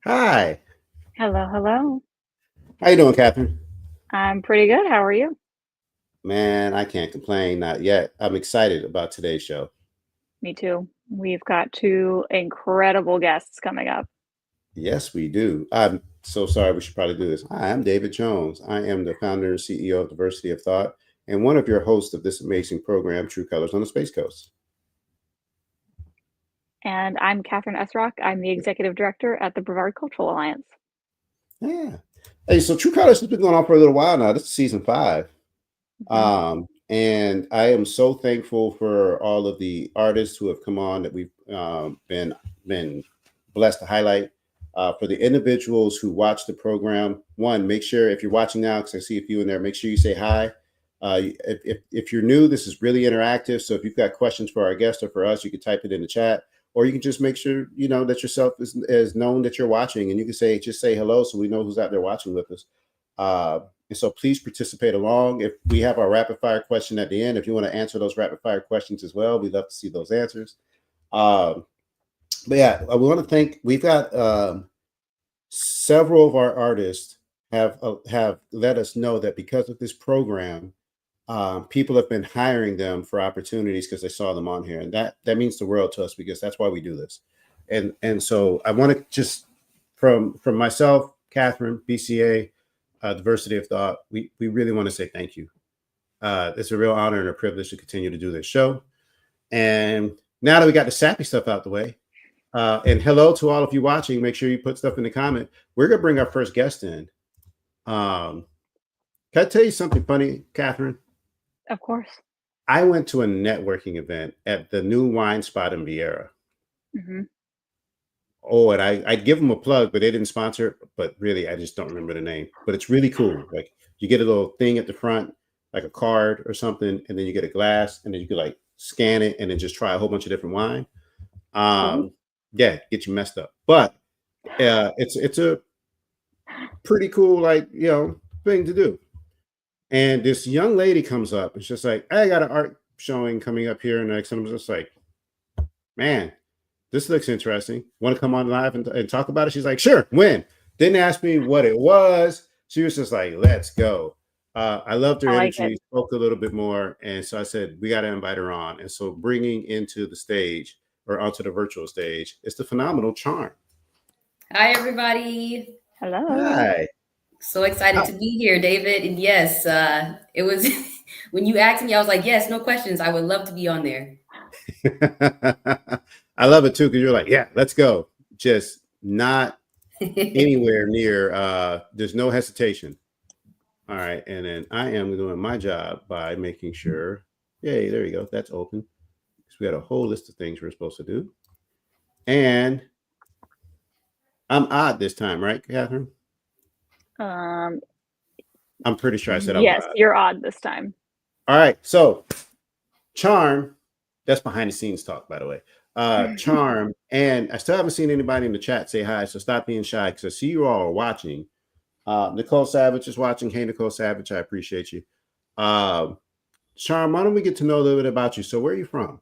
Hi. Hello, hello. How you doing, Catherine? I'm pretty good. How are you? Man, I can't complain. Not yet. I'm excited about today's show. Me too. We've got two incredible guests coming up. Yes, we do. I'm so sorry. We should probably do this. Hi, I'm David Jones. I am the founder and CEO of Diversity of Thought and one of your hosts of this amazing program, True Colors on the Space Coast. And I'm Catherine Esrock. I'm the executive director at the Brevard Cultural Alliance. Yeah. Hey, so True Colors has been going on for a little while now. This is season 5. hmm And I am so thankful for all of the artists who have come on that we've been blessed to highlight. For the individuals who watch the program, one, make sure if you're watching now, because I see a few in there, make sure you say hi. If you're new, this is really interactive. So if you've got questions for our guest or for us, you can type it in the chat, or you can just make sure you know that yourself is known that you're watching, and you can say hello, so we know who's out there watching with us. Uh, and so please participate along. If we have our rapid fire question at the end, if you want to answer those rapid fire questions as well, we'd love to see those answers. Um, but yeah, we want to thank. We've got several of our artists have let us know that because of this program, people have been hiring them for opportunities because they saw them on here, and that means the world to us because that's why we do this. And so I want to just from myself, Catherine, BCA, Diversity of Thought, we really want to say thank you. It's a real honor and a privilege to continue to do this show. And now that we got the sappy stuff out the way, and hello to all of you watching. Make sure you put stuff in the comment. We're gonna bring our first guest in. Um, can I tell you something funny, Catherine? Of course. I went to a networking event at the new wine spot in Vieira. hmm Oh, and I'd give them a plug, but they didn't sponsor it. But really, I just don't remember the name. But it's really cool. Like you get a little thing at the front, like a card or something, and then you get a glass, and then you could like scan it and then just try a whole bunch of different wine. Cool. Yeah, get you messed up. But it's a pretty cool thing to do. And this young lady comes up and she's like, I got an art showing coming up here next. And I'm just like, man, this looks interesting. Want to come on live and talk about it? She's like, sure, when? Didn't ask me what it was. She was just like, let's go. I loved her I like it. energy, spoke a little bit more. And so I said, we got to invite her on. And so bringing into the stage or onto the virtual stage is the phenomenal Charm. Hi, everybody. Hello. Hi. So excited to be here, David. And yes, it was when you asked me, I was like, yes, no questions. I would love to be on there. I love it too because you're like, yeah, let's go. Just not anywhere near. There's no hesitation. All right, and then I am doing my job by making sure. Yay, there you go. That's open. So we got a whole list of things we're supposed to do, and I'm odd this time, right, Catherine? Um, I'm pretty sure I said I'm yes, odd. you're odd this time. All right, so Charm. That's behind the scenes talk, by the way. Charm, and I still haven't seen anybody in the chat say hi, so stop being shy because I see you all are watching. Nicole Savage is watching. Hey, Nicole Savage, I appreciate you. Charm, why don't we get to know a little bit about you? So, where are you from?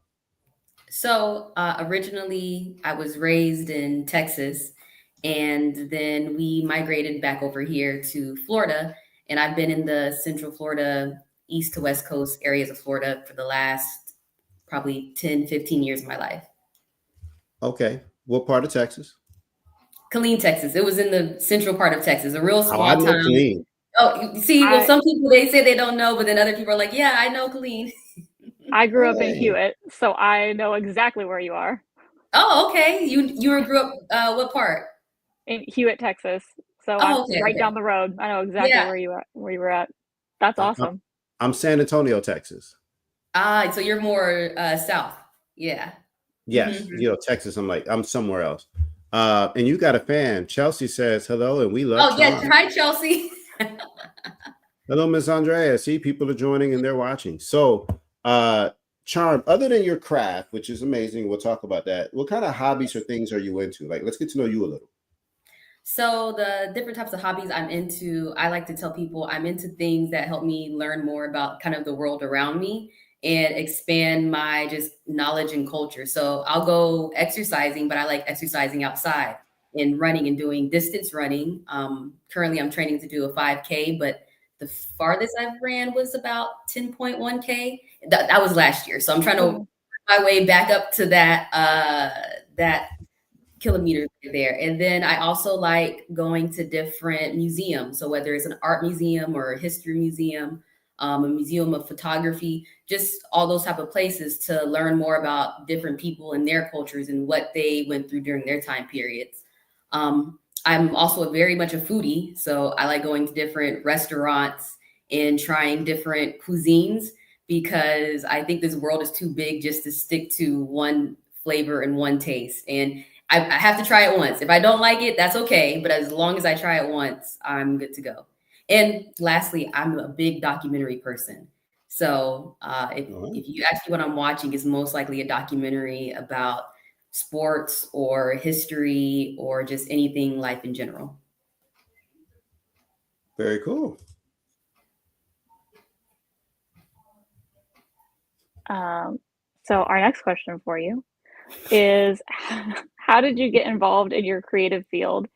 So originally, I was raised in Texas, and then we migrated back over here to Florida. And I've been in the Central Florida, East to West Coast areas of Florida for the last probably 10, 15 years of my life. Okay. What part of Texas? Killeen, Texas. It was in the central part of Texas, a real Oh, I small know town. clean. Oh, you see, well, I some people they say they don't know, but then other people are like, "Yeah, I know Killeen." I grew up in Hey. Hewitt, so I know exactly where you are. Oh, okay. You grew up what part? In Hewitt, Texas. So I'm Oh, okay, right okay. down the road. I know exactly Yeah. where you were at. That's I, I, awesome. I'm San Antonio, Texas. Ah, so you're more south. Yeah. Yes. hmm Texas. I'm somewhere else. And you got a fan. Chelsea says hello, and we love Oh, yeah. Charm. Hi, Chelsea. Hello, Miss Andrea. See, people are joining and they're watching. So, Charm, other than your craft, which is amazing, we'll talk about that. What kind of hobbies or things are you into? Like, let's get to know you a little. So the different types of hobbies I'm into, I like to tell people I'm into things that help me learn more about kind of the world around me and expand my just knowledge and culture. So I'll go exercising, but I like exercising outside. in running and doing distance running. Currently, I'm training to do a 5K, but the farthest I've ran was about 10.1K. That was last year. So I'm trying to work my way back up to that kilometers there. And then I also like going to different museums. So whether it's an art museum or a history museum, a museum of photography, just all those type of places to learn more about different people and their cultures and what they went through during their time periods. I'm also very much a foodie, so I like going to different restaurants and trying different cuisines because I think this world is too big just to stick to one flavor and one taste. And I have to try it once. If I don't like it, that's okay. But as long as I try it once, I'm good to go. And lastly, I'm a big documentary person. So if you ask me what I'm watching, it's most likely a documentary about sports or history or just anything life in general. Very cool. So our next question for you is, how did you get involved in your creative field?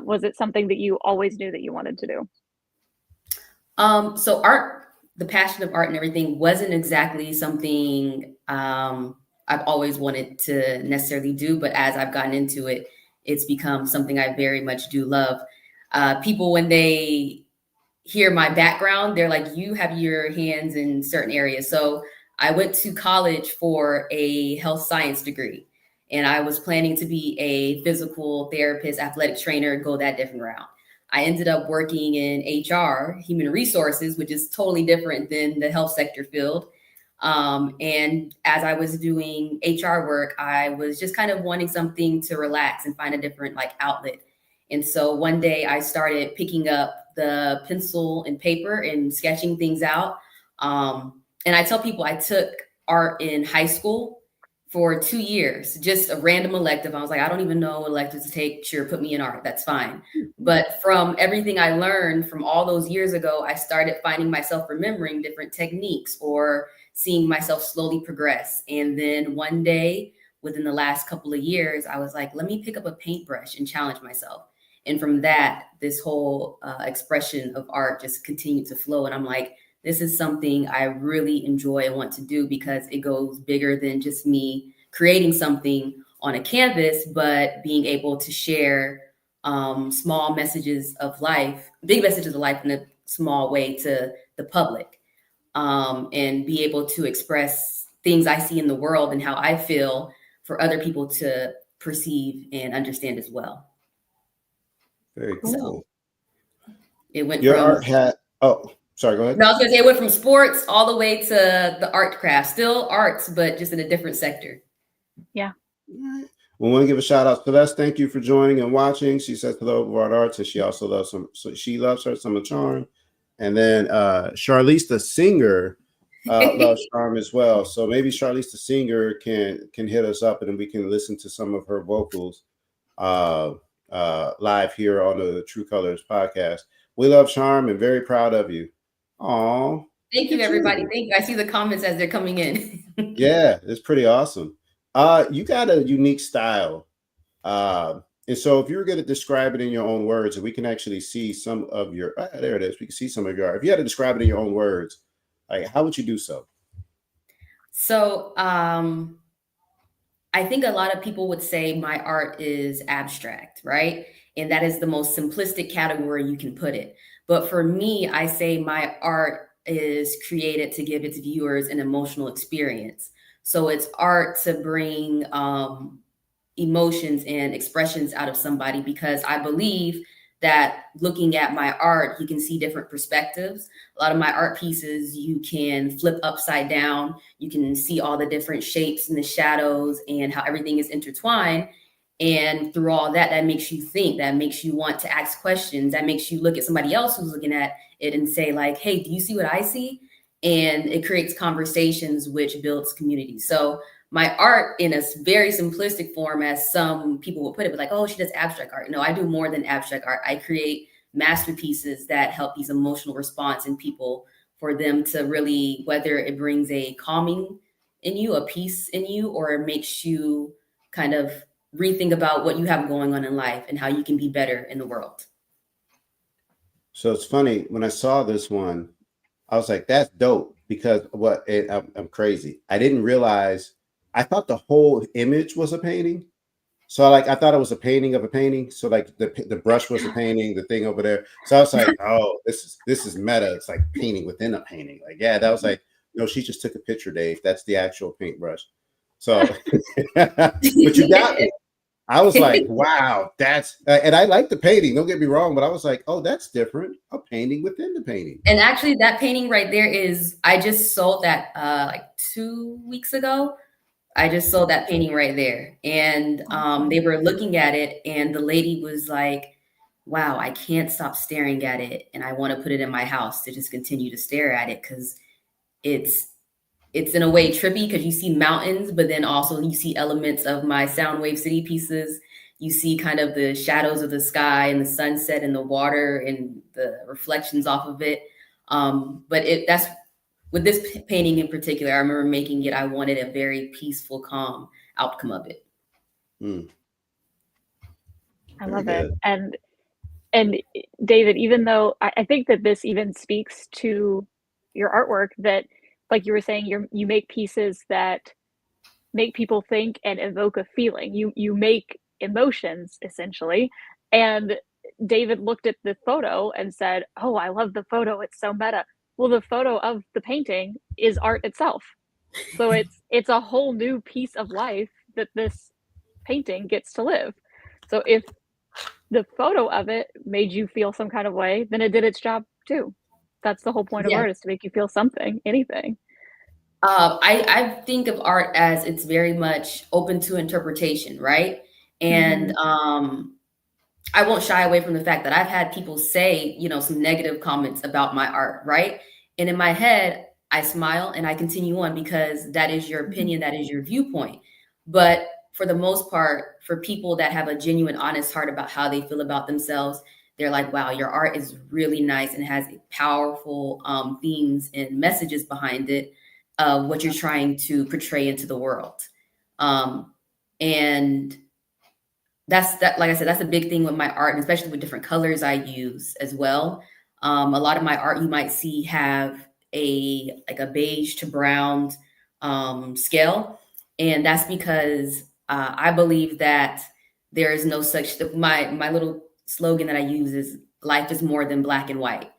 Was it something that you always knew that you wanted to do? So art, the passion of art and everything wasn't exactly something I've always wanted to necessarily do, but as I've gotten into it, it's become something I very much do love. People, when they hear my background, they're like, you have your hands in certain areas. So I went to college for a health science degree, and I was planning to be a physical therapist, athletic trainer, go that different route. I ended up working in HR, human resources, which is totally different than the health sector field. And as I was doing HR work, I was just kind of wanting something to relax and find a different outlet. And so one day I started picking up the pencil and paper and sketching things out. And I tell people I took art in high school for 2 years, just a random elective. I was like, I don't even know what elective to take. Sure, put me in art. That's fine. But from everything I learned from all those years ago, I started finding myself remembering different techniques or seeing myself slowly progress. And then one day, within the last couple of years, I was like, let me pick up a paintbrush and challenge myself. And from that, this whole expression of art just continued to flow. And I'm like, this is something I really enjoy and want to do because it goes bigger than just me creating something on a canvas, but being able to share small messages of life, big messages of life in a small way to the public, and be able to express things I see in the world and how I feel for other people to perceive and understand as well. Very cool. So it went Your from art had, oh, sorry, go ahead. No, I was gonna say it went from sports all the way to the art craft. Still arts, but just in a different sector. Yeah. All right. We want to give a shout out to Celeste. Thank you for joining and watching. She says hello to Art Arts, and she also loves she loves her some of Charm. And then Charlize the singer loves Charm as well. So maybe Charlize the singer can hit us up, and then we can listen to some of her vocals live here on the True Colors podcast. We love Charm and very proud of you. Aw. Thank you, everybody. Thank you. I see the comments as they're coming in. Yeah, it's pretty awesome. You got a unique style. And so if you were going to describe it in your own words, and we can actually see some of your, there it is. We can see some of your art. If you had to describe it in your own words, like how would you do so? So I think a lot of people would say my art is abstract, right? And that is the most simplistic category you can put it. But for me, I say my art is created to give its viewers an emotional experience. So it's art to bring emotions and expressions out of somebody, because I believe that looking at my art, you can see different perspectives. A lot of my art pieces, you can flip upside down. You can see all the different shapes and the shadows and how everything is intertwined. And through all that, that makes you think, that makes you want to ask questions, that makes you look at somebody else who's looking at it and say like, hey, do you see what I see? And it creates conversations, which builds community. So my art, in a very simplistic form, as some people will put it, but like, oh, she does abstract art. No, I do more than abstract art. I create masterpieces that help these emotional response in people, for them to really, whether it brings a calming in you, a peace in you, or it makes you kind of rethink about what you have going on in life and how you can be better in the world. So it's funny when I saw this one, I was like, "That's dope." Because I'm crazy. I didn't realize. I thought the whole image was a painting. So I thought it was a painting of a painting. So like the brush was a painting, the thing over there. So I was like, "Oh, this is meta. It's like painting within a painting." Like, yeah, that was like, no, she just took a picture, Dave. That's the actual paintbrush. So, but you got me. I was like, wow, that's and I like the painting. Don't get me wrong, but I was like, oh, that's different. A painting within the painting. And actually, that painting right there I just sold that like 2 weeks ago. I just sold that painting right there. And they were looking at it, and the lady was like, wow, I can't stop staring at it. And I want to put it in my house to just continue to stare at it because it's in a way trippy because you see mountains, but then also you see elements of my Soundwave City pieces. You see kind of the shadows of the sky and the sunset and the water and the reflections off of it. But that's with this painting in particular, I remember making it, I wanted a very peaceful, calm outcome of it. Mm. I Very love it. good. And David, even though I think that this even speaks to your artwork, that like you were saying, you make pieces that make people think and evoke a feeling. You make emotions essentially. And David looked at the photo and said, "Oh, I love the photo. It's so meta." Well, the photo of the painting is art itself. So it's a whole new piece of life that this painting gets to live. So if the photo of it made you feel some kind of way, then it did its job too. That's the whole point of Yeah. art, is to make you feel something, anything. I think of art as it's very much open to interpretation, right? And I won't shy away from the fact that I've had people say, some negative comments about my art, right? And in my head, I smile and I continue on because that is your opinion, that is your viewpoint. But for the most part, for people that have a genuine, honest heart about how they feel about themselves, they're like, wow, your art is really nice and has powerful themes and messages behind it of what you're trying to portray into the world. And like I said, that's a big thing with my art, and especially with different colors I use as well. A lot of my art you might see have a beige to brown scale, and that's because I believe that there is no such. My little slogan that I use is "Life is more than black and white,"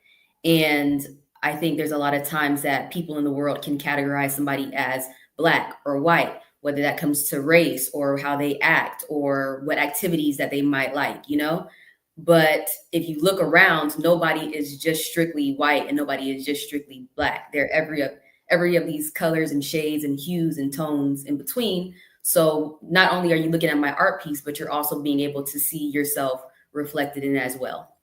and I think there's a lot of times that people in the world can categorize somebody as black or white, whether that comes to race or how they act or what activities that they might like. But if you look around, nobody is just strictly white and nobody is just strictly black. They're every of these colors and shades and hues and tones in between. So not only are you looking at my art piece, but you're also being able to see yourself reflected in it as well.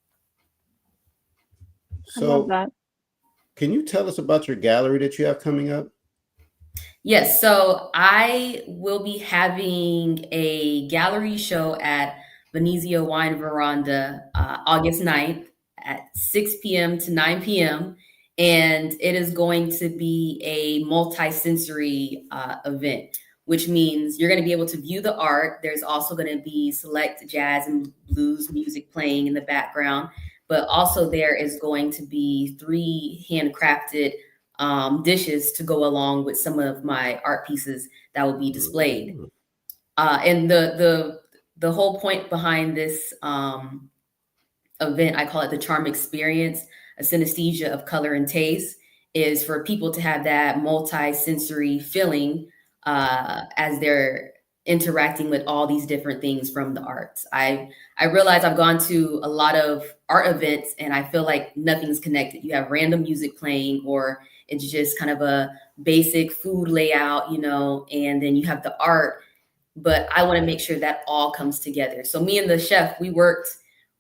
I love So, that. can you tell us about your gallery that you have coming up? Yes, so I will be having a gallery show at Venezia Wine Veranda August 9th at 6 p.m. to 9 p.m. And it is going to be a multi-sensory event, which means you're going to be able to view the art. There's also going to be select jazz and blues music playing in the background, but also there is going to be 3 handcrafted dishes to go along with some of my art pieces that will be displayed. And the whole point behind this event, I call it the charm experience, a synesthesia of color and taste, is for people to have that multi-sensory feeling as they're interacting with all these different things from the arts. I realize I've gone to a lot of art events and I feel like nothing's connected. You have random music playing, or it's just kind of a basic food layout, and then you have the art. But I want to make sure that all comes together. So me and the chef, we worked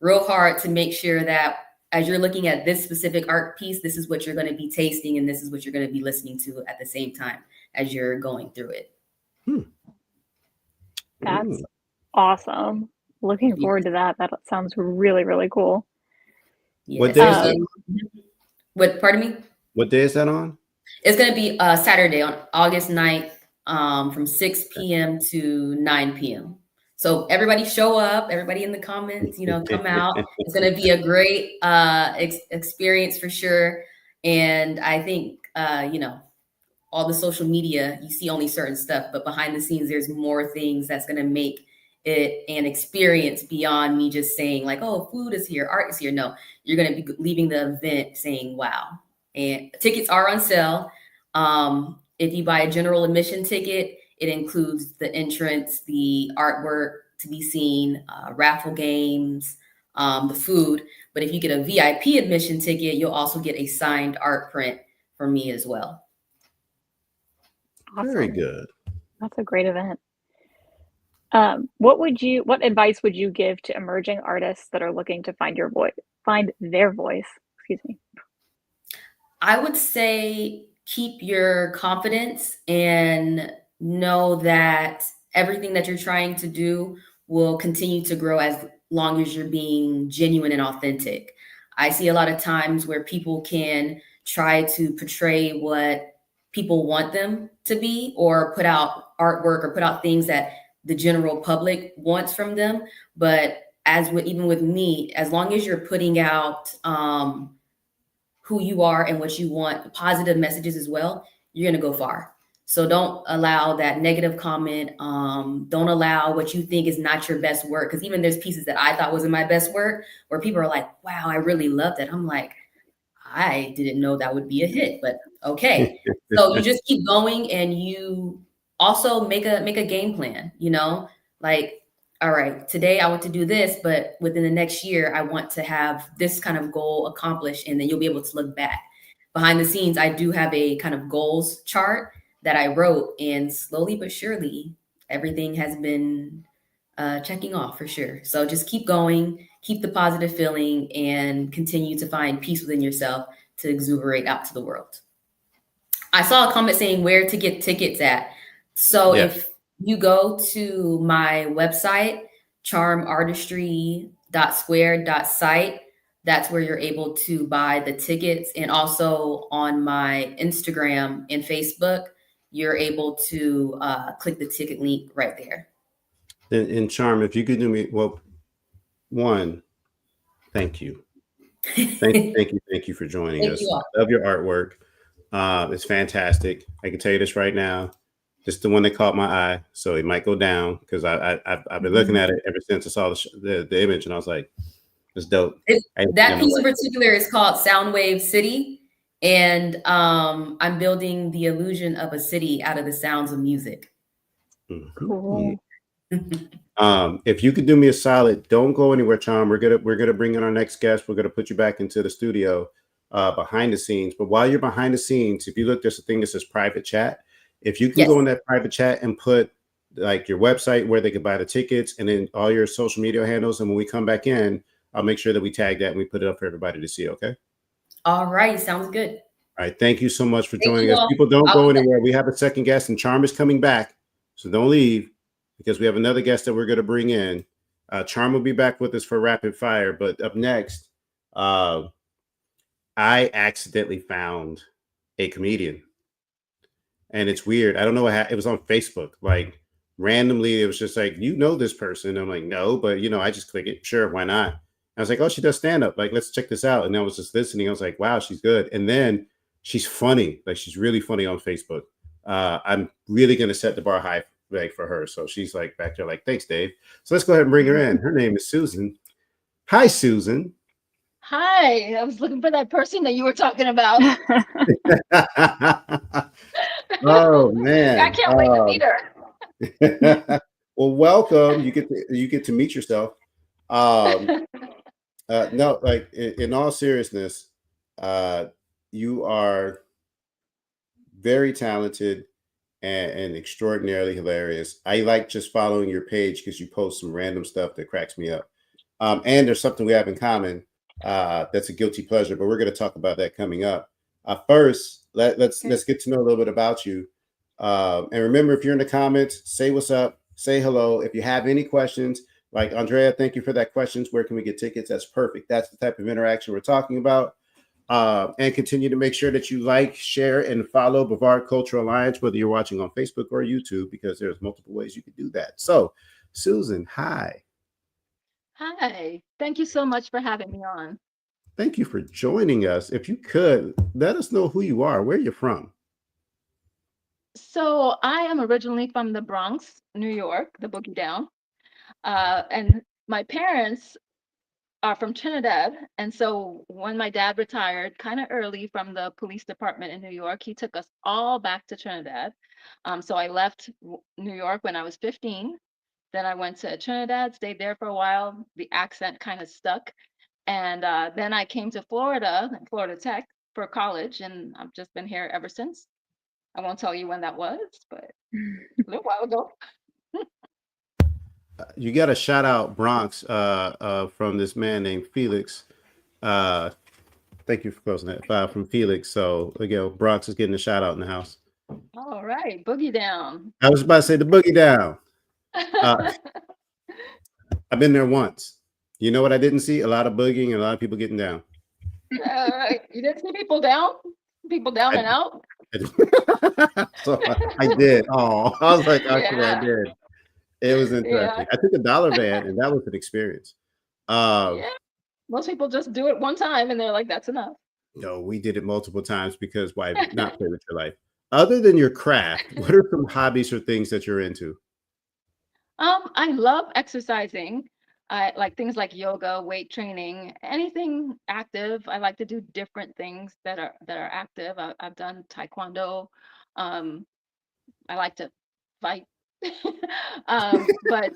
real hard to make sure that as you're looking at this specific art piece, this is what you're going to be tasting and this is what you're going to be listening to at the same time as you're going through it. That's awesome. Looking forward to that. That sounds really, really cool. Yes. Pardon me? What day is that on? It's going to be Saturday on August 9th from 6 p.m. to 9 p.m. So everybody show up, everybody in the comments, come out. It's going to be a great experience for sure. And I think, all the social media, you see only certain stuff, but behind the scenes, there's more things that's going to make it an experience beyond me just saying like, oh, food is here, art is here. No, you're going to be leaving the event saying, wow. And tickets are on sale. If you buy a general admission ticket, it includes the entrance, the artwork to be seen, raffle games, the food. But if you get a VIP admission ticket, you'll also get a signed art print from me as well. Awesome. Very good. That's a great event. What advice would you give to emerging artists that are looking to find their voice? Excuse me. I would say keep your confidence and know that everything that you're trying to do will continue to grow as long as you're being genuine and authentic. I see a lot of times where people can try to portray what people want them to be, or put out artwork or put out things that the general public wants from them. But even with me, as long as you're putting out who you are and what you want, positive messages as well, you're going to go far. So don't allow that negative comment. Don't allow what you think is not your best work. Because even there's pieces that I thought wasn't my best work where people are like, wow, I really loved it. I'm like, I didn't know that would be a hit, but okay. So you just keep going, and you also make a game plan, like, all right, today I want to do this, but within the next year, I want to have this kind of goal accomplished. And then you'll be able to look back. Behind the scenes, I do have a kind of goals chart that I wrote, and slowly but surely, everything has been checking off for sure. So just keep going, keep the positive feeling, and continue to find peace within yourself to exuberate out to the world. I saw a comment saying where to get tickets at. So if you go to my website, charmartistry.square.site, that's where you're able to buy the tickets. And also on my Instagram and Facebook, you're able to click the ticket link right there. And Charm, if you could do me, well, one, thank you. Thank you for joining us. I love your artwork. It's fantastic. I can tell you this right now. This is the one that caught my eye, so it might go down because I've been looking at it ever since I saw the image, and I was like, it's dope. That piece in particular is called Soundwave City, and I'm building the illusion of a city out of the sounds of music. Cool. If you could do me a solid, don't go anywhere, Charm. We're gonna bring in our next guest. We're gonna put you back into the studio behind the scenes. But while you're behind the scenes, if you look, there's a thing that says private chat. If you can go in that private chat and put like your website where they could buy the tickets, and then all your social media handles, and when we come back in, I'll make sure that we tag that and we put it up for everybody to see. Okay. All right. Sounds good. All right. Thank you so much for joining us. People, don't go anywhere. We have a second guest, and Charm is coming back, so don't leave, because we have another guest that we're going to bring in. Charm will be back with us for rapid fire. But up next, I accidentally found a comedian. And it's weird. I don't know what happened. It was on Facebook. Like randomly, it was just like, this person. I'm like, no, but I just click it. Sure, why not? I was like, oh, she does stand up. Like, let's check this out. And I was just listening. I was like, wow, she's good. And then she's funny. Like, she's really funny on Facebook. I'm really going to set the bar high for her. So she's like back there like, thanks, Dave. So let's go ahead and bring her in. Her name is Susan. Hi, Susan. Hi. I was looking for that person that you were talking about. Oh man. I can't wait to meet her. Well, welcome. You get to meet yourself. No, like in all seriousness, you are very talented and extraordinarily hilarious. I like just following your page because you post some random stuff that cracks me up. And there's something we have in common that's a guilty pleasure, but we're going to talk about that coming up. First, let's get to know a little bit about you. And remember, if you're in the comments, say what's up, say hello. If you have any questions, like Andrea, thank you for that questions. Where can we get tickets? That's perfect. That's the type of interaction we're talking about. And continue to make sure that you like, share, and follow Brevard Cultural Alliance, whether you're watching on Facebook or YouTube, because there's multiple ways you can do that. So, Susan, hi. Hi. Thank you so much for having me on. Thank you for joining us. If you could, let us know who you are, where you're from. So I am originally from the Bronx, New York, the Boogie Down. And my parents are from Trinidad. And so when my dad retired kind of early from the police department in New York, he took us all back to Trinidad. So I left New York when I was 15. Then I went to Trinidad, stayed there for a while. The accent kind of stuck. And then I came to Florida, Florida Tech for college, and I've just been here ever since. I won't tell you when that was, but a little while ago. You got a shout out Bronx from this man named Felix. Uh, Thank you for closing that from Felix. So again, Bronx is getting a shout out in the house. All right, Boogie Down. I was about to say the boogie down. I've been there once. You know what I didn't see? A lot of boogieing and a lot of people getting down. You didn't see people down? People down and out? So I did. Oh, I was like, actually, I Yeah, did. It was yeah, interesting. I took a dollar van, and that was an experience. yeah. Most people just do it one time and they're like, that's enough. No, we did it multiple times because why not play with your life? Other than your craft, what are some hobbies or things that you're into? I love exercising. I like things like yoga, weight training, anything active. I like to do different things that are active. I've done taekwondo. Um, I like to fight. But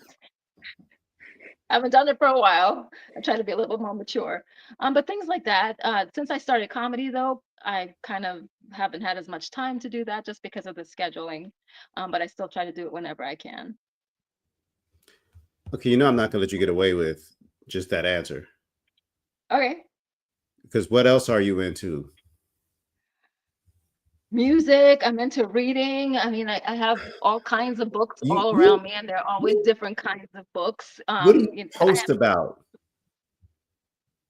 I haven't done it for a while. I try to be a little bit more mature. But things like that. Since I started comedy, though, I kind of haven't had as much time to do that just because of the scheduling. But I still try to do it whenever I can. Okay, you know I'm not gonna let you get away with just that answer. Okay. Because what else are you into? Music, I'm into reading. I mean, I have all kinds of books You all you around me, and they're always different kinds of books. what do you I post have, about?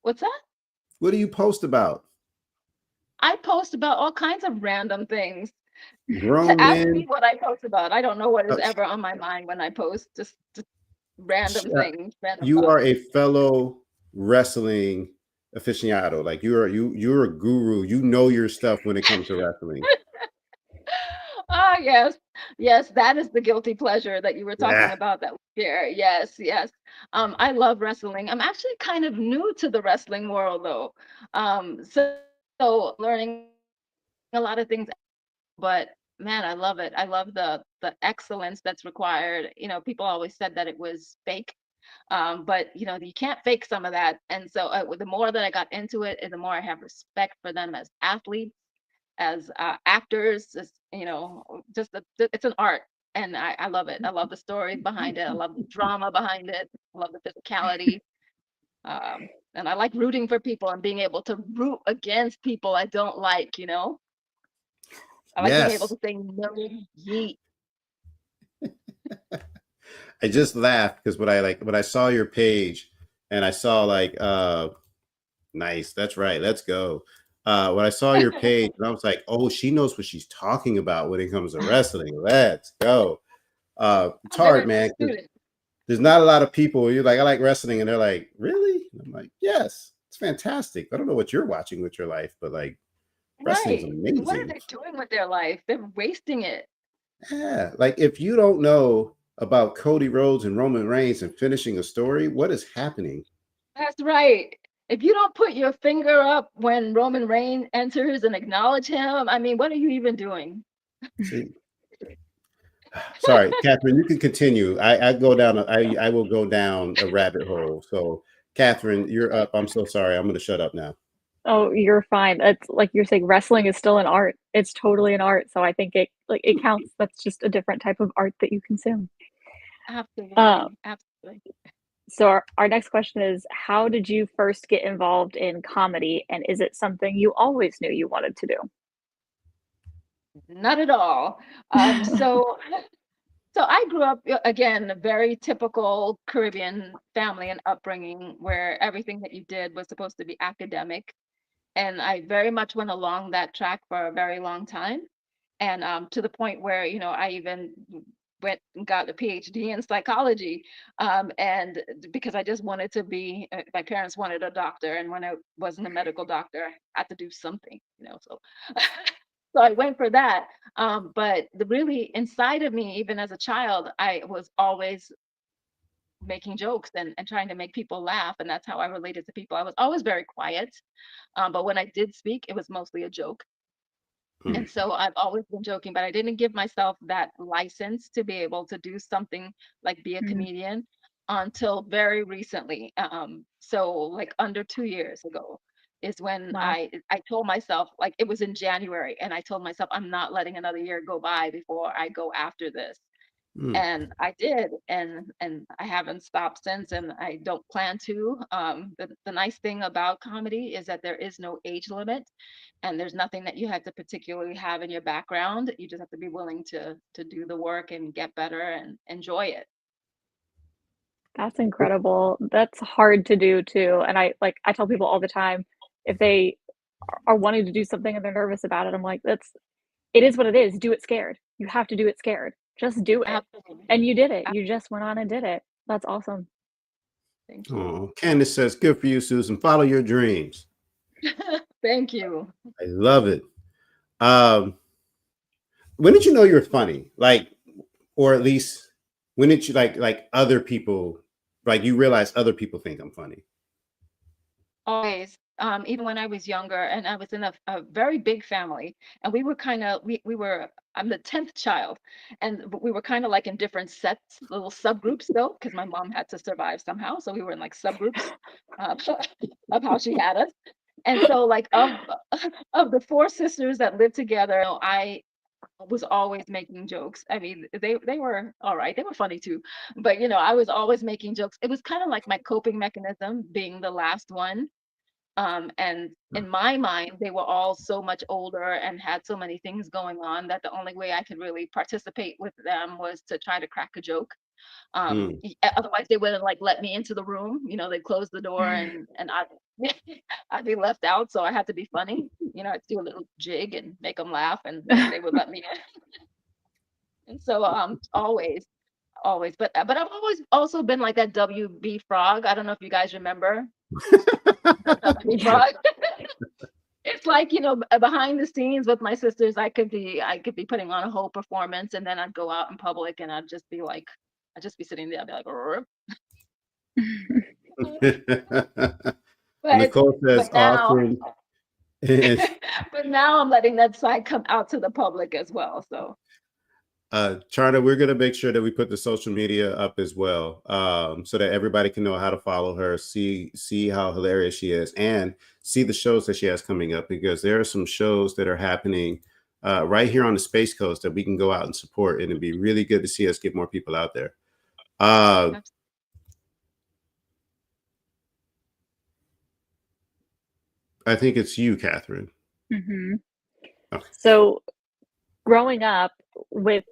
what's that? What do you post about? I post about all kinds of random things. To Grown ask me men. what I post about, I don't know what is uh, ever on my mind when I post. Just sh- random uh, things, random you are thoughts. a fellow wrestling aficionado. Like you're a guru. You know your stuff when it comes to wrestling. Ah, yes, yes, that is the guilty pleasure that you were talking Yeah. about that we share. Yes, yes. I love wrestling. I'm actually kind of new to the wrestling world though. So learning a lot of things, but man, I love it. I love the excellence that's required. People always said that it was fake. But you can't fake some of that. And so the more that I got into it, the more I have respect for them as athletes, as actors, as it's an art, and I love it. I love the story behind it. I love the drama behind it. I love the physicality. And I like rooting for people and being able to root against people I don't like. I like being able Yes. to say no, yeet. I just laughed because when I saw your page and I saw like nice, that's right, let's go. When I saw your page and I was like, oh, she knows what she's talking about when it comes to wrestling. Let's go. It's I'm very hard, good man, 'cause student. there's not a lot of people you're like, I like wrestling, and they're like, really? And I'm like, yes, it's fantastic. I don't know what you're watching with your life, but like wrestling's Right. What are amazing. they doing with their life? They're wasting it. Yeah. Like if you don't know about Cody Rhodes and Roman Reigns and finishing a story, what is happening? That's right. If you don't put your finger up when Roman Reigns enters and acknowledge him, I mean, what are you even doing? See, sorry, Catherine, you can continue. I go down. I will go down a rabbit hole. So, Catherine, you're up. I'm so sorry. I'm going to shut up now. Oh, you're fine. It's like you're saying, wrestling is still an art. It's totally an art. So I think it counts. That's just a different type of art that you consume. Um, Absolutely. Absolutely. so our next question is, how did you first get involved in comedy, and is it something you always knew you wanted to do? Not at all. So I grew up again, a very typical Caribbean family and upbringing where everything that you did was supposed to be academic. And I very much went along that track for a very long time. And to the point where, I even went and got a PhD in psychology. And because I just wanted to be, my parents wanted a doctor. And when I wasn't a medical doctor, I had to do something, so. So I went for that. But really inside of me, even as a child, I was always making jokes and trying to make people laugh. And that's how I related to people. I was always very quiet. But when I did speak, it was mostly a joke. Hmm. And so I've always been joking, but I didn't give myself that license to be able to do something like be a Mm. comedian until very recently. So like under 2 years ago is when Wow. I told myself, like it was in January, and I told myself I'm not letting another year go by before I go after this. Hmm. And I did, and I haven't stopped since, and I don't plan to. The nice thing about comedy is that there is no age limit, and there's nothing that you have to particularly have in your background. You just have to be willing to do the work and get better and enjoy it. That's incredible. That's hard to do too. And I tell people all the time, if they are wanting to do something and they're nervous about it, I'm like, it is what it is. Do it scared. You have to do it scared. Just do it. Absolutely. And you did it. You just went on and did it. That's awesome. Thank you. Oh, Candace says, "Good for you, Susan. Follow your dreams." Thank you. I love it. Um, when did you know you were funny? Like, or at least when did you like other people, like you realize other people think I'm funny? Always. Even when I was younger, and I was in a very big family, and we were kind of we were I'm the 10th child, and we were kind of like in different sets, little subgroups though, because my mom had to survive somehow, so we were in like subgroups uh, of how she had us. And so like of the four sisters that lived together, I was always making jokes. I mean, they were all right. They were funny too, but I was always making jokes. It was kind of like my coping mechanism, being the last one. And in my mind, they were all so much older and had so many things going on that the only way I could really participate with them was to try to crack a joke. Hmm. Otherwise they wouldn't like let me into the room. They'd close the door, and I'd be left out. So I had to be funny. I'd do a little jig and make them laugh, and then they would let me in. And so always, but I've always also been like that WB Frog. I don't know if you guys remember the WB Yeah. Frog. It's like, behind the scenes with my sisters, I could be putting on a whole performance, and then I'd go out in public and I'd just be sitting there, I'd be like, "Rrr." but Nicole says, but now "Awesome." And but now I'm letting that side come out to the public as well. So Charna, we're gonna make sure that we put the social media up as well, so that everybody can know how to follow her, see how hilarious she is, and see the shows that she has coming up, because there are some shows that are happening right here on the Space Coast that we can go out and support, and it'd be really good to see us get more people out there. Uh, that's I think it's you, Catherine. Mhm. Okay. So growing up with,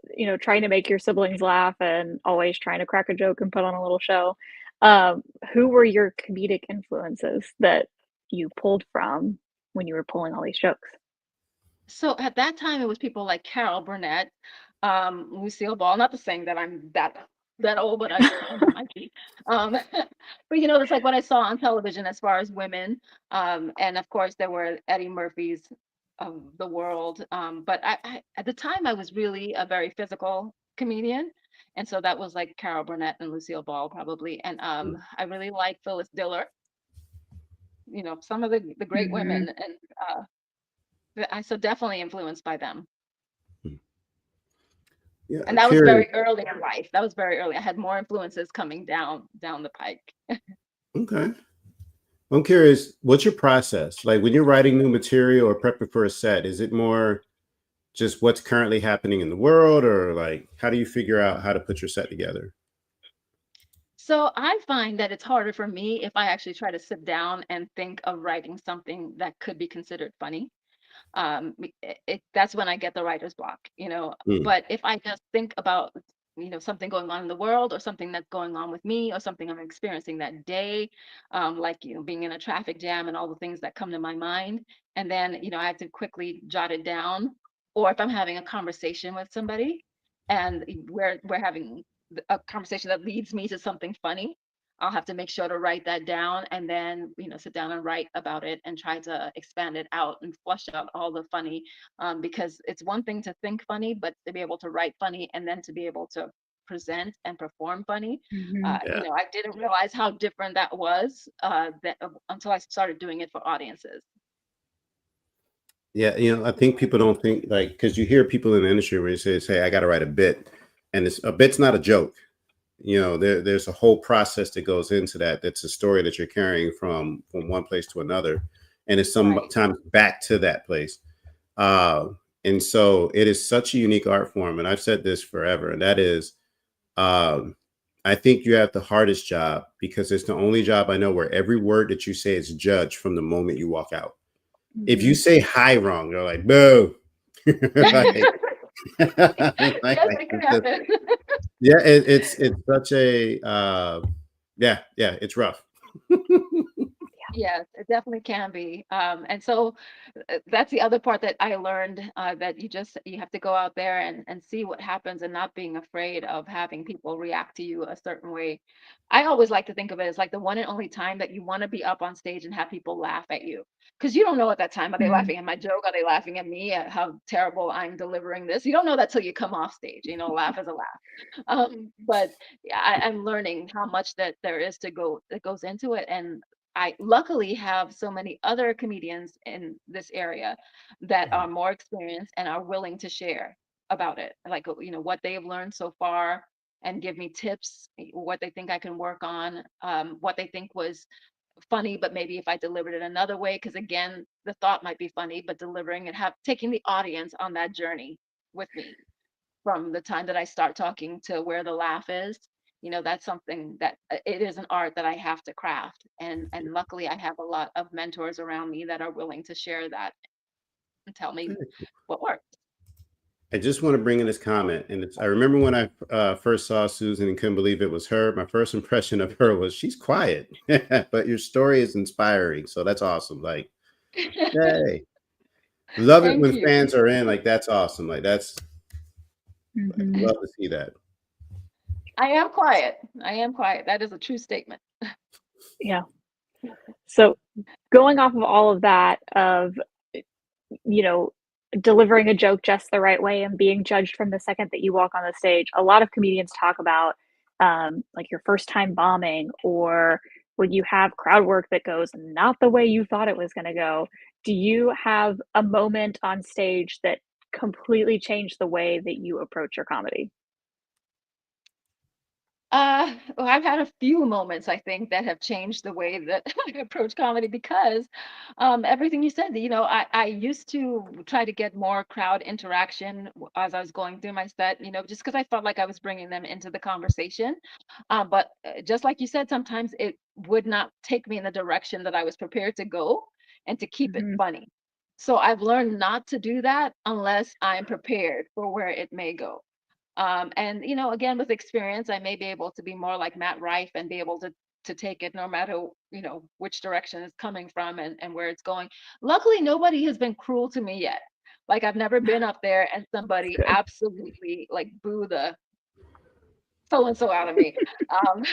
trying to make your siblings laugh and always trying to crack a joke and put on a little show, who were your comedic influences that you pulled from when you were pulling all these jokes? so at that time it was people like Carol Burnett, Lucille Ball. Not to saying that I'm that old, but I might be. But it's like what I saw on television as far as women. And of course there were Eddie Murphys of the world. But I at the time I was really a very physical comedian. And so that was like Carol Burnett and Lucille Ball probably. And I really like Phyllis Diller, some of the great Mhm. women. And I so definitely influenced by them. Yeah, And that was curious. very early in life. That was very early. I had more influences coming down the pike. Okay. I'm curious, what's your process? Like when you're writing new material or prepping for a set, is it more just what's currently happening in the world, or like how do you figure out how to put your set together? So I find that it's harder for me if I actually try to sit down and think of writing something that could be considered funny. That's when I get the writer's block. Hmm. But if I just think about something going on in the world, or something that's going on with me, or something I'm experiencing that day, like being in a traffic jam and all the things that come to my mind. And then I have to quickly jot it down. Or if I'm having a conversation with somebody, and we're having a conversation that leads me to something funny, I'll have to make sure to write that down, and then sit down and write about it and try to expand it out and flush out all the funny, because it's one thing to think funny, but to be able to write funny and then to be able to present and perform funny. Mhm. Yeah. I didn't realize how different that was, until I started doing it for audiences. Yeah, I think people don't think, like, because you hear people in the industry where you say, I got to write a bit, and a bit's not a joke. There's a whole process that goes into that. That's a story that you're carrying from one place to another, and it's Right. sometimes back to that place. Uh, and so it is such a unique art form, and I've said this forever, and that is, um, I think you have the hardest job, because it's the only job I know where every word that you say is judged from the moment you walk out. If you Mhm. say hi wrong, they're like, boo. Like, Yes, it can it's just, happen. yeah, it's such a yeah, it's rough. Yes, it definitely can be. And so that's the other part that I learned, that you have to go out there and see what happens, and not being afraid of having people react to you a certain way. I always like to think of it as like the one and only time that you want to be up on stage and have people laugh at you. Because you don't know at that time, are they Mhm. laughing at my joke? Are they laughing at me, at how terrible I'm delivering this? You don't know that till you come off stage. Laugh is a laugh. But yeah, I'm learning how much that there is to go that goes into it. And I luckily have so many other comedians in this area that are more experienced and are willing to share about it, like what they've learned so far, and give me tips, what they think I can work on, what they think was funny, but maybe if I delivered it another way, because again, the thought might be funny, but delivering it, have taking the audience on that journey with me from the time that I start talking to where the laugh is. That's something that, it is an art that I have to craft. And luckily I have a lot of mentors around me that are willing to share that and tell me what works. I just want to bring in this comment, and I remember when I first saw Susan and couldn't believe it was her. My first impression of her was, she's quiet, but your story is inspiring, so that's awesome. Like, yay, love it Thank when you. fans are in. Like, that's awesome. Like, that's, Mhm. love to see that. I am quiet. I am quiet. That is a true statement. Yeah. So going off of all of that, of you know, delivering a joke just the right way and being judged from the second that you walk on the stage. A lot of comedians talk about like your first time bombing, or when you have crowd work that goes not the way you thought it was going to go. Do you have a moment on stage that completely changed the way that you approach your comedy? Well, I've had a few moments, I think, that have changed the way that I approach comedy, because everything you said, I used to try to get more crowd interaction as I was going through my set, just because I felt like I was bringing them into the conversation. But just like you said, sometimes it would not take me in the direction that I was prepared to go, and to keep it Mhm. funny. So I've learned not to do that unless I'm prepared for where it may go. And again, with experience, I may be able to be more like Matt Rife and be able to take it no matter which direction it's coming from, and where it's going. Luckily, nobody has been cruel to me yet. Like, I've never been up there and somebody Good. absolutely like boo the so and so out of me. Um,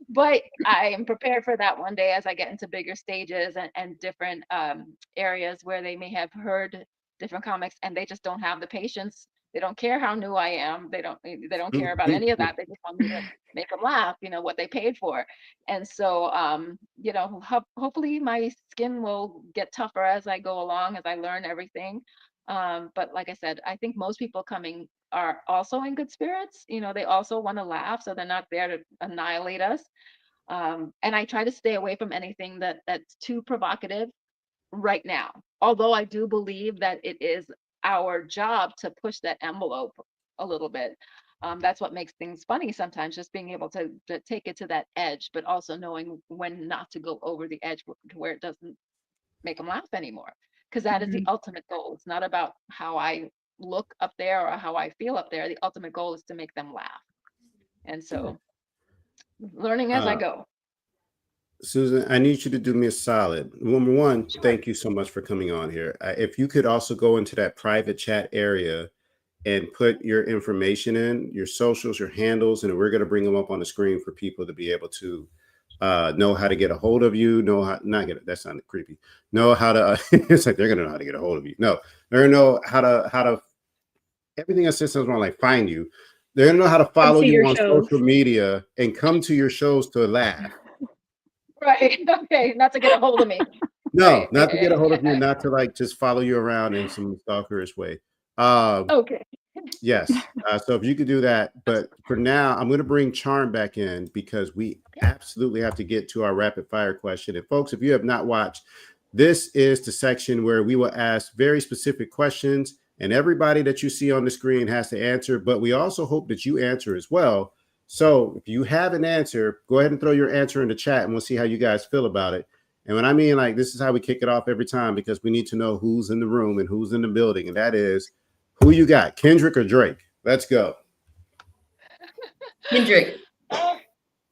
but I am prepared for that one day as I get into bigger stages, and different areas where they may have heard different comics, and they just don't have the patience. They don't care how new I am. They don't care about any of that. They just want me to make them laugh, what they paid for. And so, hopefully my skin will get tougher as I go along, as I learn everything. But like I said, I think most people coming are also in good spirits. They also want to laugh, so they're not there to annihilate us. And I try to stay away from anything that's too provocative right now. Although I do believe that it is our job to push that envelope a little bit. That's what makes things funny sometimes, just being able to take it to that edge, but also knowing when not to go over the edge to where it doesn't make them laugh anymore. Because that is the Mhm. ultimate goal. It's not about how I look up there or how I feel up there. The ultimate goal is to make them laugh. And so learning as I go. Susan, I need you to do me a solid. Number one, Sure. thank you so much for coming on here. If you could also go into that private chat area and put your information in, your socials, your handles, and we're going to bring them up on the screen for people to be able to know how to get a hold of you, know how not get it. That sounded creepy. Know how to. It's like they're going to know how to get a hold of you. No, they're going to know how to. Everything that systems want like find you. They're going to know how to follow you your on shows. social media and come to your shows to laugh. Right. Okay. Not to get a hold of me. No, Right. not to get a hold of you, not to like just follow you around in some stalkerish way. Okay. Yes. So if you could do that, but for now, I'm going to bring Charm back in because we absolutely have to get to our rapid fire question. And folks, if you have not watched, this is the section where we will ask very specific questions, and everybody that you see on the screen has to answer. But we also hope that you answer as well. So if you have an answer, go ahead and throw your answer in the chat, and we'll see how you guys feel about it. And when I mean like this is how we kick it off every time because we need to know who's in the room and who's in the building, and that is. Who you got, Kendrick or Drake? Let's go. Kendrick.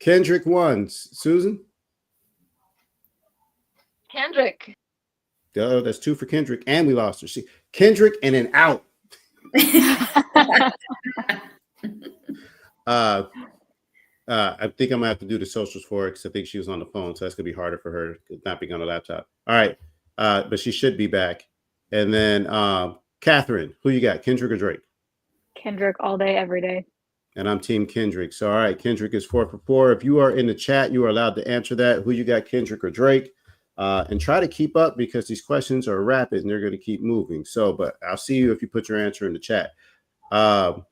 Kendrick won. Susan? Kendrick. Oh, that's 2 for Kendrick, and we lost her. See, Kendrick and an out. I think I'm gonna have to do the socials for her because I think she was on the phone, so that's gonna be harder for her not being on the laptop. All right, but she should be back. And then Catherine, who you got, Kendrick or Drake? Kendrick all day, every day. And I'm Team Kendrick. So, all right, Kendrick is 4 for 4. If you are in the chat, you are allowed to answer that. Who you got, Kendrick or Drake? And try to keep up because these questions are rapid and they're going to keep moving. So, but I'll see you if you put your answer in the chat. And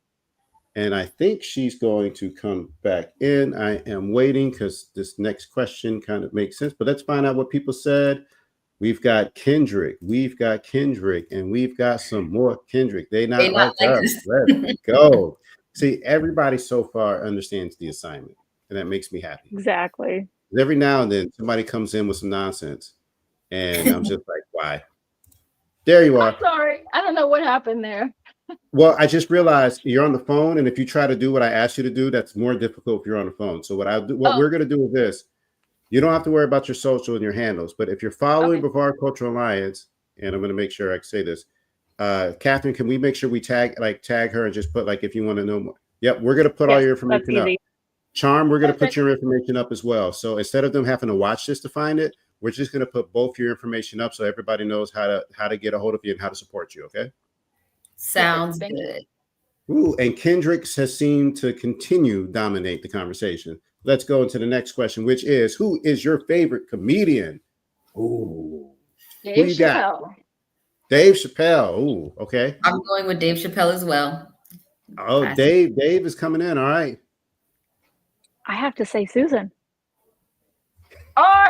I think she's going to come back in. I am waiting because this next question kind of makes sense. But let's find out what people said. We've got Kendrick, and we've got some more Kendrick. They not like us. Let's go. See, everybody so far understands the assignment, and that makes me happy. Exactly. Every now and then, somebody comes in with some nonsense, and I'm just like, why? There you are. I'm sorry. I don't know what happened there. Well, I just realized you're on the phone, and if you try to do what I asked you to do, that's more difficult if you're on the phone. So what we're going to do with this, you don't have to worry about your social and your handles, but if you're following Brevard Cultural Alliance, and I'm going to make sure I say this, Catherine, can we make sure we tag her and just put like if you want to know more? Yep, we're going to put all your information up. Charm, we're going to put your information up as well. So instead of them having to watch this to find it, we're just going to put both your information up so everybody knows how to get a hold of you and how to support you. Okay. Sounds good. Ooh, and Kendrick has seemed to continue dominate the conversation. Let's go into the next question, which is, who is your favorite comedian? Ooh, Dave who you Chappelle. got? Dave Chappelle. Ooh, okay. I'm going with Dave Chappelle as well. Oh, Classic. Dave is coming in. All right. I have to say Susan. Oh,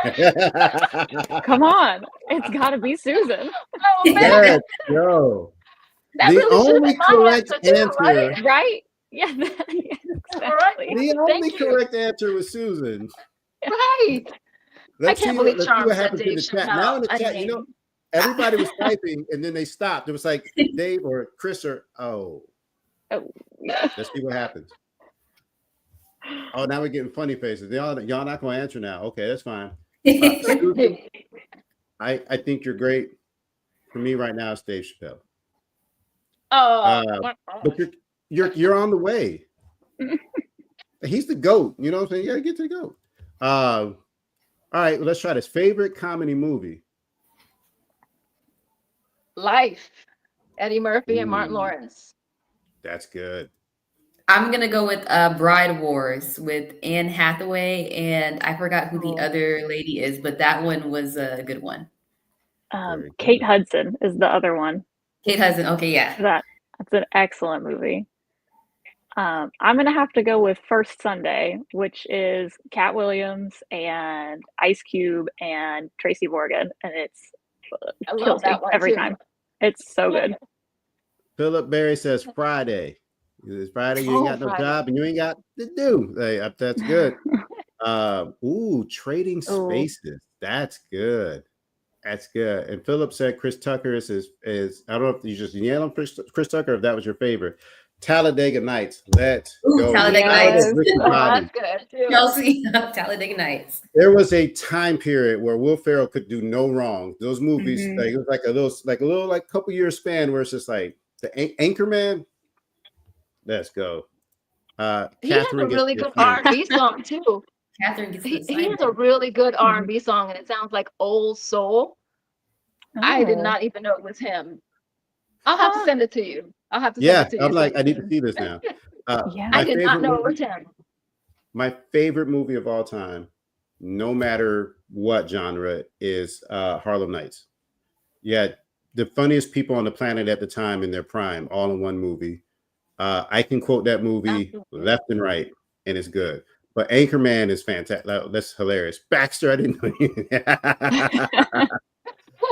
Come on. It's got to be Susan. oh man. Let's go. That The really should have only been my correct answer, too, answer. right? Right? Yeah, exactly. The only you. correct answer was Susan. Right. Let's can't see believe what Charm said happens in Dave the chat. Now in the Chappelle. chat, you know, everybody was typing and then they stopped. It was like Dave or Chris or Yeah. let's see what happens. Oh, now we're getting funny faces. Y'all not going to answer now. Okay, that's fine. Susan, I think you're great. For me right now, it's Dave Chappelle. But you're on the way. He's the GOAT. You know what I'm saying? You gotta get to the GOAT. All right, let's try this. Favorite comedy movie? Life. Eddie Murphy and Martin Lawrence. That's good. I'm gonna go with Bride Wars with Anne Hathaway, and I forgot who the other lady is, but that one was a good one. Kate Hudson is the other one. Kate Hudson. Okay, yeah. That's an excellent movie. I'm gonna have to go with First Sunday, which is Cat Williams and Ice Cube and Tracy Morgan, and I love that one every too. time. It's so good. Philip Berry says Friday. It's Friday. You ain't got no job and you ain't got to do. Hey, that's good. Trading Spaces. That's good. That's good. And Philip said Chris Tucker is I don't know if you just yell on Chris Tucker, if that was your favorite. Talladega Nights. Let's Ooh, go. Talladega Yes. Nights. That's good too. Chelsea, Talladega Nights. There was a time period where Will Ferrell could do no wrong. Those movies, Mhm. like it was like a little couple years span where it's just like the Anchorman. Let's go. He has a Catherine gets really the good assignment. R&B song too. Catherine gets the He has a assignment. really good R&B song, and it sounds like old soul. I did Oh. not even know it was him. I'll have to send it to you. I'll have to send Yeah, it to you. I'm so like, you I need to can- see this now. Yeah. My I did not favorite know it movie, was him. my favorite movie of all time, no matter what genre, is Harlem Nights. Yeah, the funniest people on the planet at the time in their prime, all in one movie. I can quote that movie Absolutely. left and right, and it's good. But Anchorman is fantastic. That's hilarious. Baxter, I didn't know you.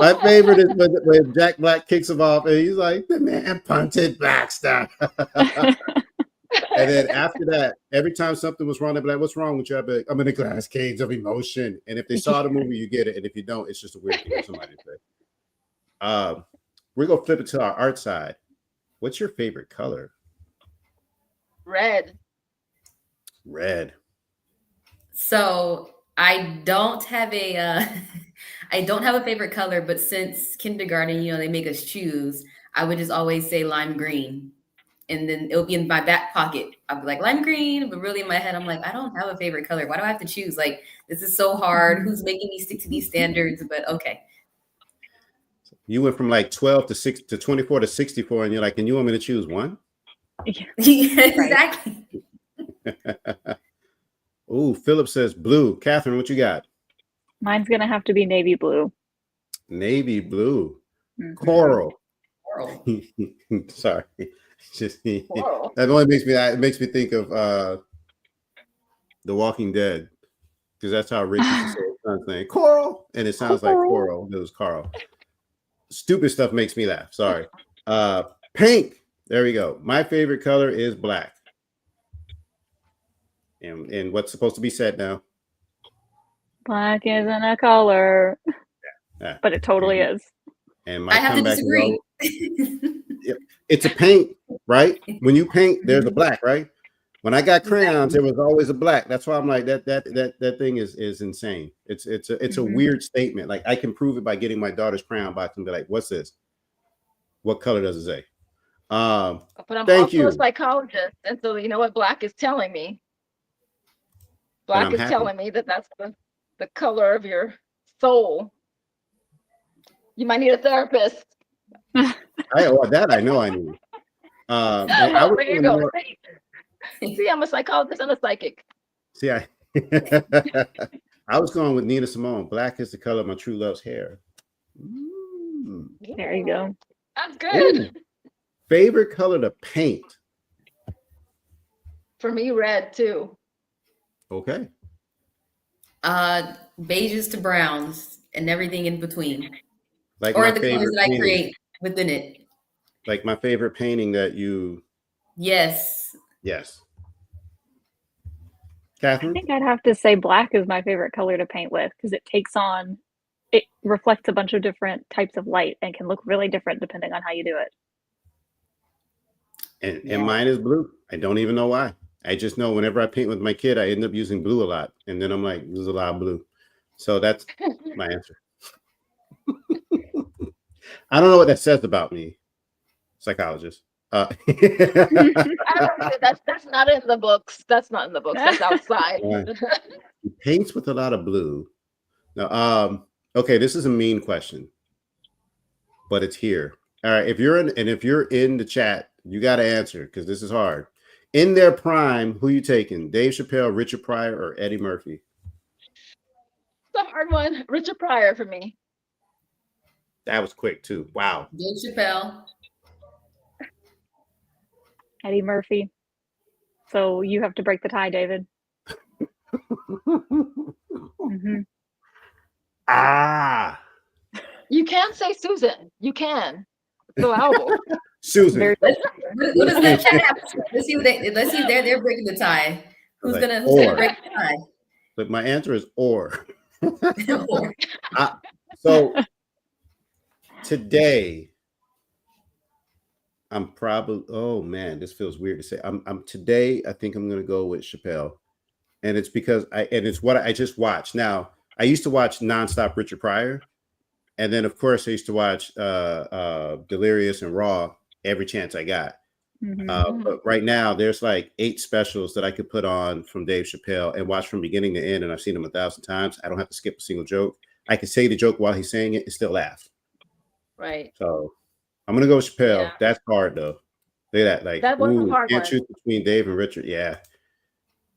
My favorite is when Jack Black kicks him off, and he's like, "The man punted Baxter." And then after that, every time something was wrong, they'd be like, "What's wrong with you?" I'd be like, "I'm in a glass cage of emotion." And if they saw the movie, you get it. And if you don't, it's just a weird thing for somebody to say. We're gonna flip it to our art side. What's your favorite color? Red. Red. So I don't have a I don't have a favorite color, but since kindergarten, they make us choose. I would just always say lime green, and then it'll be in my back pocket. I'll be like lime green, but really in my head, I'm like, I don't have a favorite color. Why do I have to choose? Like, this is so hard. Who's making me stick to these standards? But okay. You went from like 12 to 24 to 64, and you're like, "And you want me to choose one?" Yeah, exactly. Ooh, Philip says blue. Catherine, what you got? Mine's gonna have to be navy blue. Navy blue. Mhm. Coral. Coral. Sorry. Just Coral. that only makes me think of The Walking Dead, because that's how Rick used to say his son's name. Coral. And it sounds like Coral. It was Carl. Stupid stuff makes me laugh. Sorry. Pink. There we go. My favorite color is black. And what's supposed to be said now? Black isn't a color, Yeah. but it totally is. And my I have to comeback is disagree. it's a paint, right? When you paint, there's a black, right? When I got crayons, there was always a black. That's why I'm like that thing is insane. It's a weird statement. Like, I can prove it by getting my daughter's crayon box and be like, "What's this? What color does it say?" But I'm Thank also you. a psychologist, and so you know what black is telling me? Black I'm is happy. telling me that that's the color of your soul. You might need a therapist. I know I need. And I was There you going go. more, See, I'm a psychologist and a psychic. see, I was going with Nina Simone. Black is the color of my true love's hair. There you go. That's good. Ooh. Favorite color to paint? For me, red too. Okay. Beiges to browns and everything in between, Like or my the colors favorite that I painting. create within it. Like my favorite painting that you. Yes. Yes. I Catherine? think I'd have to say black is my favorite color to paint with, because it reflects a bunch of different types of light and can look really different depending on how you do it. And mine is blue. I don't even know why. I just know whenever I paint with my kid, I end up using blue a lot. And then I'm like, there's a lot of blue. So that's my answer. I don't know what that says about me, psychologist. I don't know, that's not in the books. That's not in the books. That's outside. He paints with a lot of blue. Now, okay, this is a mean question, but it's here. All right, if you're in the chat, you got to answer, because this is hard. In their prime, who you taking? Dave Chappelle, Richard Pryor, or Eddie Murphy? It's a hard one. Richard Pryor for me. That was quick too. Wow. Dave Chappelle. Eddie Murphy. So you have to break the tie, David. Ah. You can say Susan. You can. It's allowable. Susan. What does that chat have? Let's see if they're breaking the tie. Who's Like, gonna break the tie? But my answer is or. Or. So today, I'm probably, oh man, this feels weird to say. I'm today, I think I'm going to go with Chappelle. And it's because it's what I just watched. Now, I used to watch nonstop Richard Pryor. And then, of course, I used to watch Delirious and Raw every chance I got. But right now, there's like 8 specials that I could put on from Dave Chappelle and watch from beginning to end. And I've seen them 1,000 times. I don't have to skip a single joke. I can say the joke while he's saying it and still laugh. Right. So I'm going to go with Chappelle. Yeah. That's hard, though. Say that. Like, That was a hard can't one. choose between Dave and Richard. Yeah.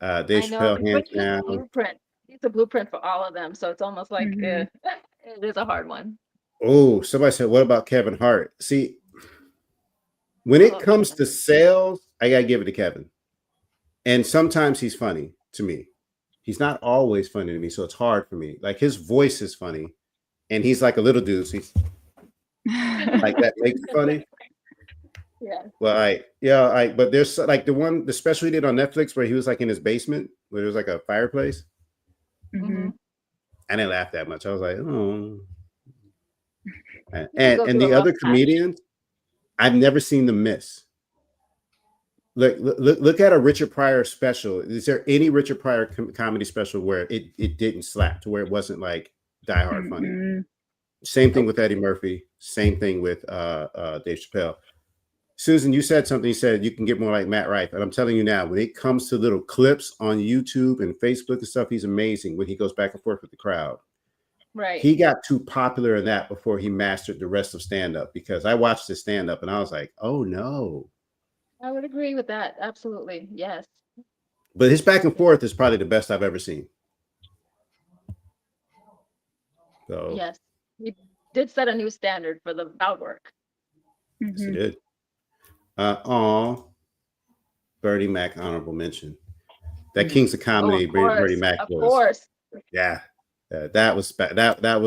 Dave I know, Chappelle, because hands Richard's the down. blueprint. He's the blueprint for all of them. So it's almost like it is a hard one. Oh, somebody said, what about Kevin Hart? See, when it comes to sales, I got to give it to Kevin. And sometimes he's funny to me. He's not always funny to me, so it's hard for me. Like, his voice is funny, and he's like a little dude. So he's like, that makes it funny. Yeah. Well, but there's like the special he did on Netflix where he was like in his basement where there was like a fireplace. Mm-hmm. I didn't laugh that much. I was like, oh. And through the a rough other patch. comedians, I've never seen them miss. Look at a Richard Pryor special. Is there any Richard Pryor comedy special where it didn't slap to where it wasn't like Die Hard funny? Same thing with Eddie Murphy. Same thing with Dave Chappelle. Susan, you said something. You said you can get more like Matt Rife. And I'm telling you now, when it comes to little clips on YouTube and Facebook and stuff, he's amazing when he goes back and forth with the crowd. Right. He got too popular in that before he mastered the rest of stand-up, because I watched his stand-up and I was like, oh no. I would agree with that. Absolutely. Yes. But his back and forth is probably the best I've ever seen. So yes. He did set a new standard for the crowd work. Yes, he did. Bernie Mac honorable mention. That Kings of Comedy, Bernie Mac of was. Course. Yeah, that was that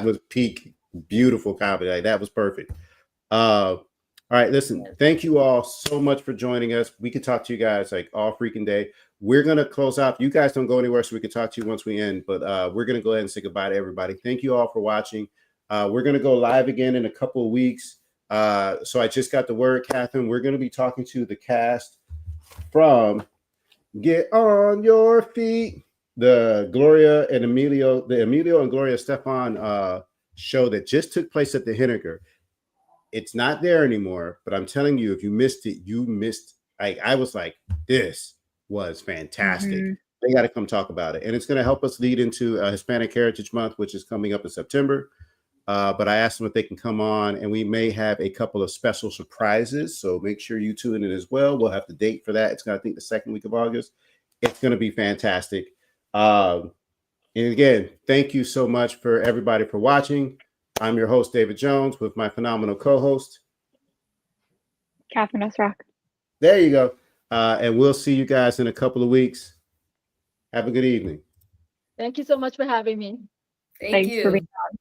was peak beautiful comedy. Like, that was perfect. All right, listen. Thank you all so much for joining us. We could talk to you guys like all freaking day. We're gonna close out. You guys don't go anywhere, so we can talk to you once we end. But we're gonna go ahead and say goodbye to everybody. Thank you all for watching. We're gonna go live again in a couple of weeks. So I just got the word, Catherine. We're going to be talking to the cast from Get On Your Feet, the Emilio and Gloria Stefan show that just took place at the Henniker. It's not there anymore, but I'm telling you, if you missed it, you missed. I was like, this was fantastic. They got to come talk about it. And it's going to help us lead into Hispanic Heritage Month, which is coming up in September. But I asked them if they can come on, and we may have a couple of special surprises. So make sure you tune in as well. We'll have the date for that. It's going to, I think, the second week of August. It's going to be fantastic. And again, thank you so much for everybody for watching. I'm your host, David Jones, with my phenomenal co-host, Catherine S. Rock. There you go. And we'll see you guys in a couple of weeks. Have a good evening. Thank you so much for having me. Thank you. For being on.